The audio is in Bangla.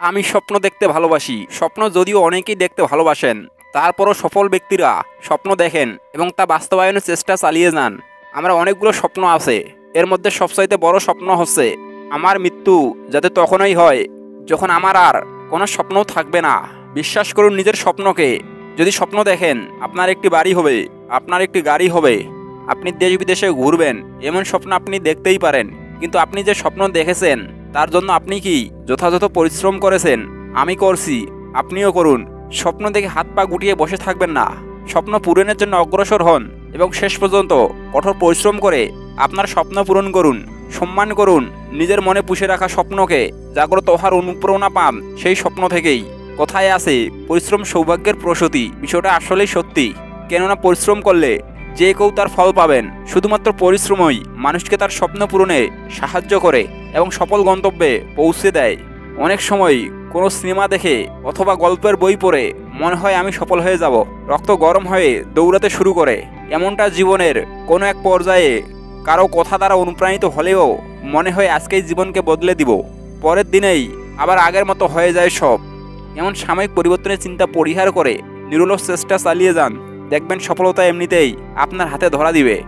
আমি স্বপ্ন দেখতে ভালোবাসি। স্বপ্ন যদিও অনেকেই দেখতে ভালোবাসেন, তারপরও সফল ব্যক্তিরা স্বপ্ন দেখেন এবং তা বাস্তবায়নের চেষ্টা চালিয়ে যান। আমার অনেকগুলো স্বপ্ন আছে। এর মধ্যে সবচাইতে বড় স্বপ্ন হচ্ছে আমার মৃত্যু যাতে তখনই হয় যখন আমার আর কোনো স্বপ্নও থাকবে না। বিশ্বাস করুন নিজের স্বপ্নকে। যদি স্বপ্ন দেখেন আপনার একটি বাড়ি হবে, আপনার একটি গাড়ি হবে, আপনি দেশ বিদেশে ঘুরবেন, এমন স্বপ্ন আপনি দেখতেই পারেন। কিন্তু আপনি যে স্বপ্ন দেখেছেন তার জন্য আপনি কি যথাযথ পরিশ্রম করেছেন? আমি করছি, আপনিও করুন। স্বপ্ন দেখে হাত পা গুটিয়ে বসে থাকবেন না। স্বপ্ন পূরণের জন্য অগ্রসর হন এবং শেষ পর্যন্ত কঠোর পরিশ্রম করে আপনার স্বপ্ন পূরণ করুন। সম্মান করুন নিজের মনে পুষে রাখা স্বপ্নকে। জাগ্রত হওয়ার অনুপ্রেরণা পান সেই স্বপ্ন থেকেই। কথায় আছে পরিশ্রম সৌভাগ্যের প্রসূতি। বিষয়টা আসলেই সত্যি। কেননা পরিশ্রম করলে যে কেউ তার ফল পাবেন। শুধুমাত্র পরিশ্রমই মানুষকে তার স্বপ্ন পূরণে সাহায্য করে এবং সফল গন্তব্যে পৌঁছে দেয়। অনেক সময় কোনো সিনেমা দেখে অথবা গল্পের বই পড়ে মনে হয় আমি সফল হয়ে যাব, রক্ত গরম হয়ে দৌড়াতে শুরু করে। এমনটা জীবনের কোনো এক পর্যায়ে কারো কথা দ্বারা অনুপ্রাণিত হলেও মনে হয় আজকেই জীবনকে বদলে দিব। পরের দিনেই আবার আগের মতো হয়ে যায় সব। এমন সাময়িক পরিবর্তনের চিন্তা পরিহার করে নিরলস চেষ্টা চালিয়ে যান। দেখবেন সফলতা এমনিতেই আপনার হাতে ধরা দিবে।